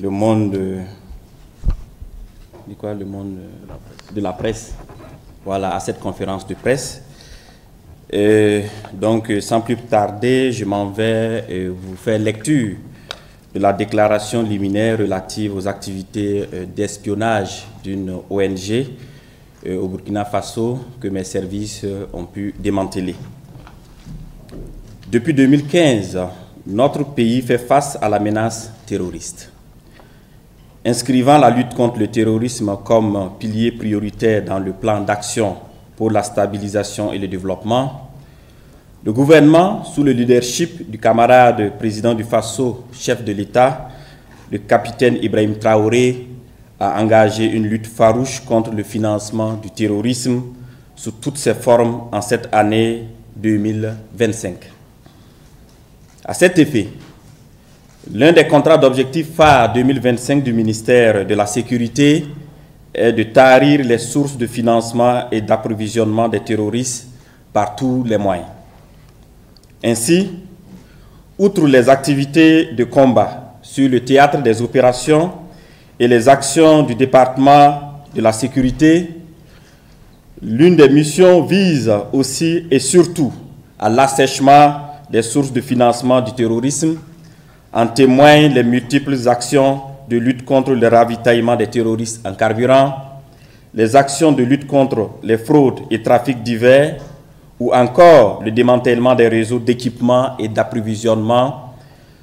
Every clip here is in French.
le monde, le monde de la presse, voilà, à cette conférence de presse. Donc, sans plus tarder, je m'en vais vous faire lecture de la déclaration liminaire relative aux activités d'espionnage d'une ONG au Burkina Faso que mes services ont pu démanteler. Depuis 2015, notre pays fait face à la menace terroriste. Inscrivant la lutte contre le terrorisme comme pilier prioritaire dans le plan d'action pour la stabilisation et le développement, le gouvernement, sous le leadership du camarade président du Faso, chef de l'État, le capitaine Ibrahim Traoré, a engagé une lutte farouche contre le financement du terrorisme sous toutes ses formes en cette année 2025. À cet effet, l'un des contrats d'objectifs phares 2025 du ministère de la Sécurité est de tarir les sources de financement et d'approvisionnement des terroristes par tous les moyens. Ainsi, outre les activités de combat sur le théâtre des opérations et les actions du département de la sécurité, l'une des missions vise aussi et surtout à l'assèchement des sources de financement du terrorisme. En témoignent les multiples actions de lutte contre le ravitaillement des terroristes en carburant, les actions de lutte contre les fraudes et trafics divers, ou encore le démantèlement des réseaux d'équipement et d'approvisionnement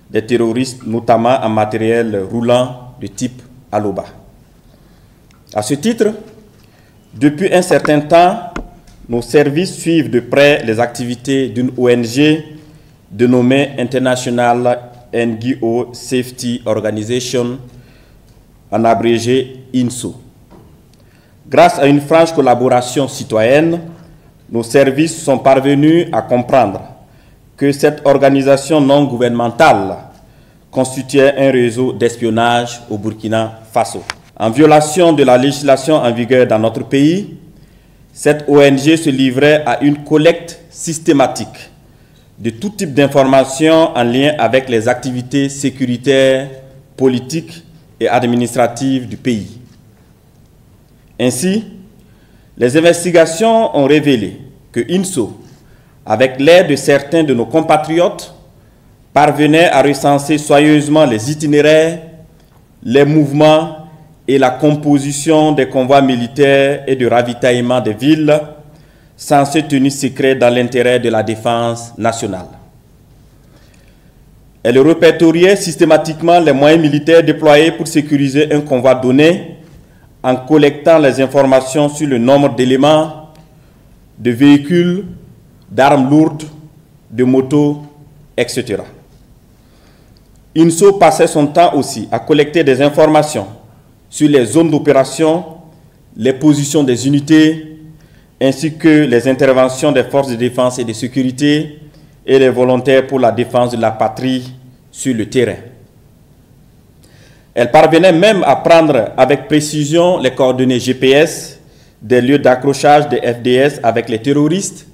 des terroristes, notamment en matériel roulant de type Aloba. À ce titre, depuis un certain temps, nos services suivent de près les activités d'une ONG dénommée International NGO Safety Organization, en abrégé INSO. Grâce à une franche collaboration citoyenne, nos services sont parvenus à comprendre que cette organisation non gouvernementale constituait un réseau d'espionnage au Burkina Faso. En violation de la législation en vigueur dans notre pays, cette ONG se livrait à une collecte systématique de tout type d'informations en lien avec les activités sécuritaires, politiques et administratives du pays. Ainsi, les investigations ont révélé que INSO, avec l'aide de certains de nos compatriotes, parvenait à recenser soigneusement les itinéraires, les mouvements et la composition des convois militaires et de ravitaillement des villes censés tenus secrets dans l'intérêt de la défense nationale. Elle répertoriait systématiquement les moyens militaires déployés pour sécuriser un convoi donné en collectant les informations sur le nombre d'éléments, de véhicules, d'armes lourdes, de motos, etc. INSO passait son temps aussi à collecter des informations sur les zones d'opération, les positions des unités, ainsi que les interventions des forces de défense et de sécurité et les volontaires pour la défense de la patrie sur le terrain. Elle parvenait même à prendre avec précision les coordonnées GPS des lieux d'accrochage des FDS avec les terroristes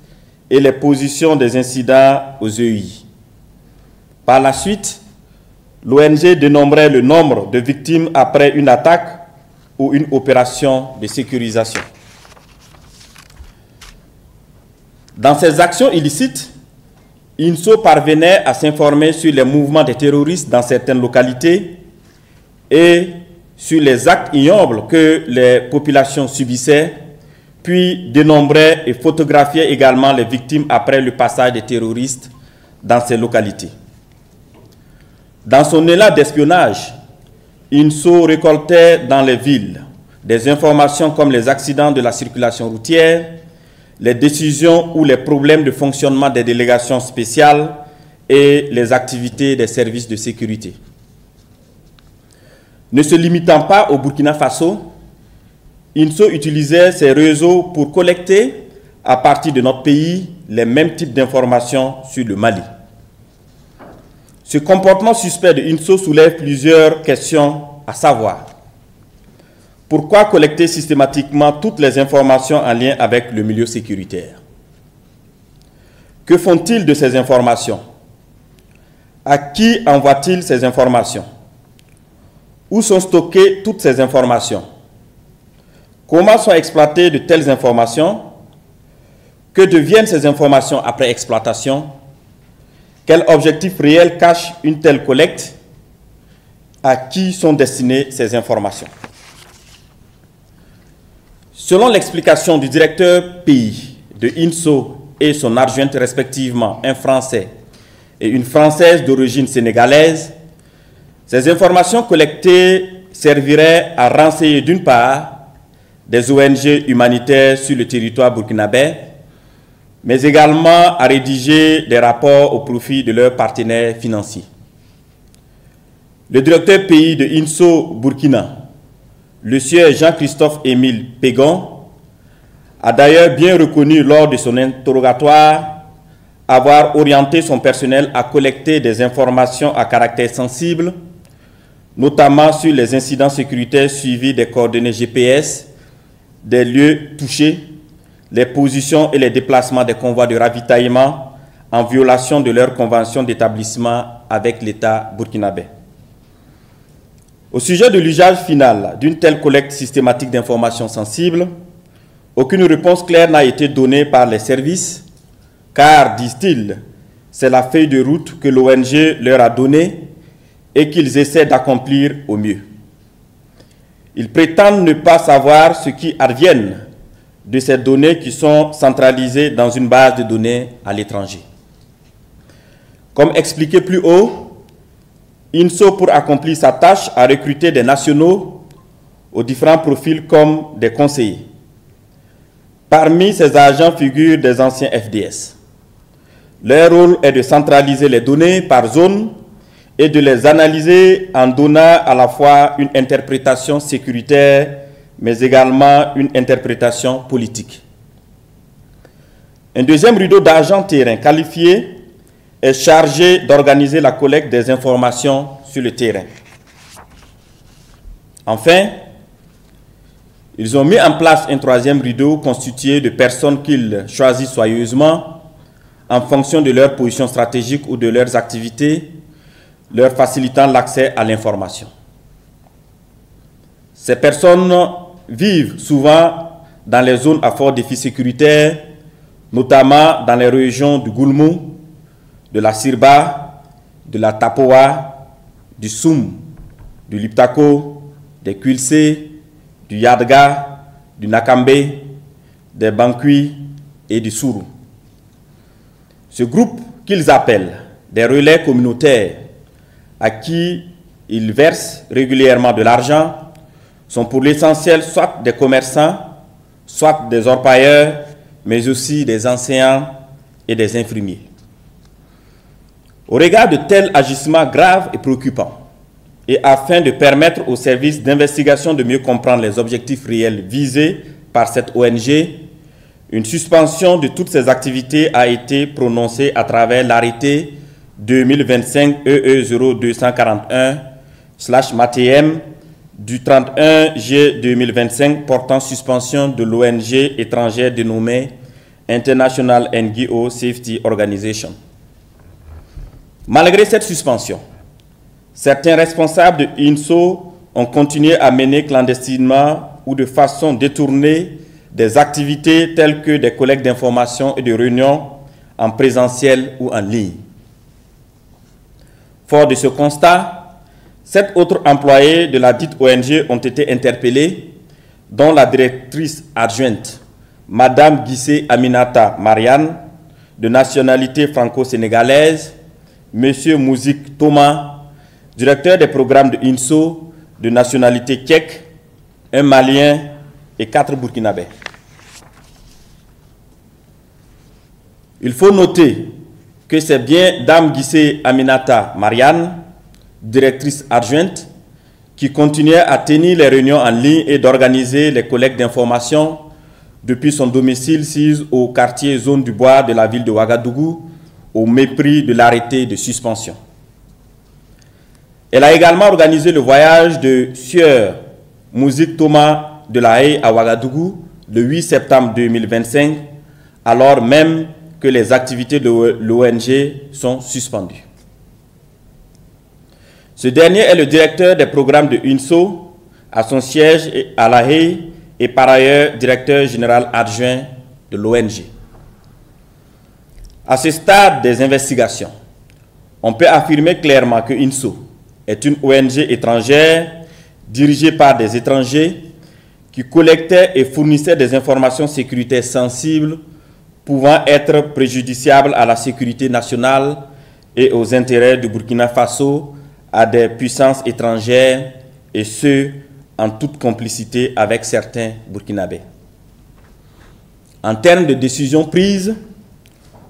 et les positions des incidents aux EI. Par la suite, l'ONG dénombrait le nombre de victimes après une attaque ou une opération de sécurisation. Dans ces actions illicites, INSO parvenait à s'informer sur les mouvements des terroristes dans certaines localités et sur les actes ignobles que les populations subissaient, puis dénombrait et photographiait également les victimes après le passage des terroristes dans ces localités. Dans son élan d'espionnage, INSO récoltait dans les villes des informations comme les accidents de la circulation routière, les décisions ou les problèmes de fonctionnement des délégations spéciales et les activités des services de sécurité. Ne se limitant pas au Burkina Faso, INSO utilisait ces réseaux pour collecter, à partir de notre pays, les mêmes types d'informations sur le Mali. Ce comportement suspect de INSO soulève plusieurs questions, à savoir: pourquoi collecter systématiquement toutes les informations en lien avec le milieu sécuritaire? Que font-ils de ces informations? À qui envoient-ils ces informations? Où sont stockées toutes ces informations? Comment sont exploitées de telles informations? Que deviennent ces informations après exploitation? Quel objectif réel cache une telle collecte? À qui sont destinées ces informations? Selon l'explication du directeur pays de INSO et son adjointe respectivement, un Français et une Française d'origine sénégalaise, ces informations collectées serviraient à renseigner d'une part des ONG humanitaires sur le territoire burkinabé, mais également à rédiger des rapports au profit de leurs partenaires financiers. Le directeur pays de INSO Burkina, le sieur Jean-Christophe Émile Pégon, a d'ailleurs bien reconnu lors de son interrogatoire avoir orienté son personnel à collecter des informations à caractère sensible, notamment sur les incidents sécuritaires suivis des coordonnées GPS, des lieux touchés, les positions et les déplacements des convois de ravitaillement en violation de leur convention d'établissement avec l'État burkinabé. Au sujet de l'usage final d'une telle collecte systématique d'informations sensibles, aucune réponse claire n'a été donnée par les services, car, disent-ils, c'est la feuille de route que l'ONG leur a donnée et qu'ils essaient d'accomplir au mieux. Ils prétendent ne pas savoir ce qui advienne de ces données qui sont centralisées dans une base de données à l'étranger. Comme expliqué plus haut, INSO, pour accomplir sa tâche, a recruté des nationaux aux différents profils comme des conseillers. Parmi ces agents figurent des anciens FDS. Leur rôle est de centraliser les données par zone et de les analyser en donnant à la fois une interprétation sécuritaire, mais également une interprétation politique. Un deuxième rideau d'agents terrain qualifiés est chargé d'organiser la collecte des informations sur le terrain. Enfin, ils ont mis en place un troisième rideau constitué de personnes qu'ils choisissent soigneusement en fonction de leur position stratégique ou de leurs activités, leur facilitant l'accès à l'information. Ces personnes vivent souvent dans les zones à fort défi sécuritaire, notamment dans les régions du Goulmou, de la Sirba, de la Tapoa, du Soum, du Liptako, des Kulsé, du Yadga, du Nakambe, des Bankui et du Sourou. Ce groupe qu'ils appellent des relais communautaires à qui ils versent régulièrement de l'argent sont pour l'essentiel soit des commerçants, soit des orpailleurs, mais aussi des enseignants et des infirmiers. Au regard de tels agissements graves et préoccupants, et afin de permettre aux services d'investigation de mieux comprendre les objectifs réels visés par cette ONG, une suspension de toutes ces activités a été prononcée à travers l'arrêté 2025 EE 0241/MATM du 31 juillet 2025 portant suspension de l'ONG étrangère dénommée International NGO Safety Organization. Malgré cette suspension, certains responsables de INSO ont continué à mener clandestinement ou de façon détournée des activités telles que des collectes d'informations et de réunions en présentiel ou en ligne. Fort de ce constat, 7 autres employés de la dite ONG ont été interpellés, dont la directrice adjointe, Madame Guissé Aminata Marianne, de nationalité franco-sénégalaise, Monsieur Mouzik Thomas, directeur des programmes de INSO, de nationalité tchèque, un Malien et 4 Burkinabés. Il faut noter que c'est bien Dame Guissé Aminata Marianne, directrice adjointe, qui continuait à tenir les réunions en ligne et d'organiser les collectes d'informations depuis son domicile situé au quartier Zone du Bois de la ville de Ouagadougou, au mépris de l'arrêté de suspension. Elle a également organisé le voyage de Sieur Mouzik Thomas de La Haye à Ouagadougou le 8 septembre 2025, alors même que les activités de l'ONG sont suspendues. Ce dernier est le directeur des programmes de UNSO à son siège à La Haye et par ailleurs directeur général adjoint de l'ONG. À ce stade des investigations, on peut affirmer clairement que UNSO est une ONG étrangère dirigée par des étrangers qui collectaient et fournissaient des informations sécuritaires sensibles pouvant être préjudiciables à la sécurité nationale et aux intérêts du Burkina Faso à des puissances étrangères, et ce, en toute complicité avec certains Burkinabés. En termes de décisions prises,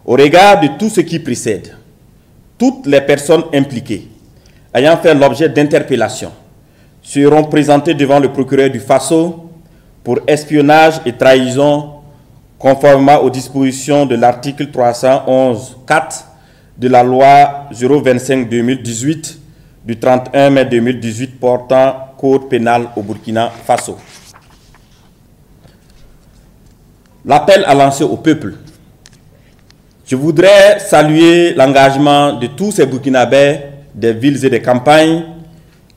au regard de tout ce qui précède, toutes les personnes impliquées ayant fait l'objet d'interpellations seront présentées devant le procureur du Faso pour espionnage et trahison conformément aux dispositions de l'article 311.4 de la loi 025-2018 du 31 mai 2018 portant code pénal au Burkina Faso. L'appel à lancer au peuple. Je voudrais saluer l'engagement de tous ces Burkinabés des villes et des campagnes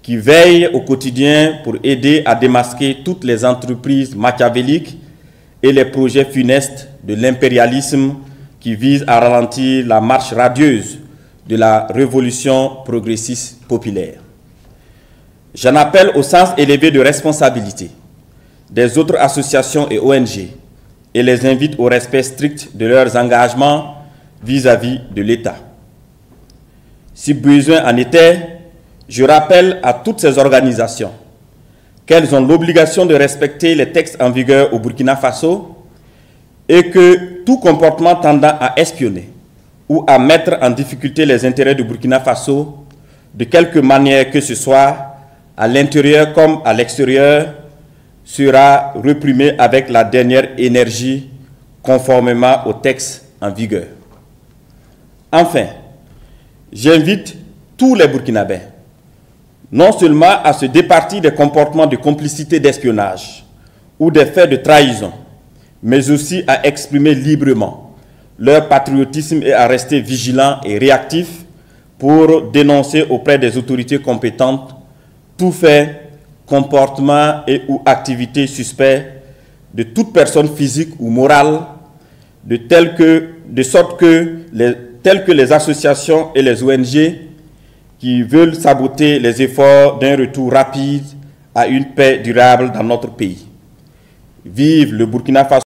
qui veillent au quotidien pour aider à démasquer toutes les entreprises machiavéliques et les projets funestes de l'impérialisme qui visent à ralentir la marche radieuse de la révolution progressiste populaire. J'en appelle au sens élevé de responsabilité des autres associations et ONG et les invite au respect strict de leurs engagements vis-à-vis de l'État. Si besoin en était, je rappelle à toutes ces organisations qu'elles ont l'obligation de respecter les textes en vigueur au Burkina Faso et que tout comportement tendant à espionner ou à mettre en difficulté les intérêts du Burkina Faso, de quelque manière que ce soit, à l'intérieur comme à l'extérieur, sera réprimé avec la dernière énergie conformément aux textes en vigueur. Enfin, j'invite tous les Burkinabés non seulement à se départir des comportements de complicité d'espionnage ou des faits de trahison, mais aussi à exprimer librement leur patriotisme et à rester vigilants et réactifs pour dénoncer auprès des autorités compétentes tout fait, comportement et ou activité suspect de toute personne physique ou morale, de sorte que les associations et les ONG qui veulent saboter les efforts d'un retour rapide à une paix durable dans notre pays. Vive le Burkina Faso!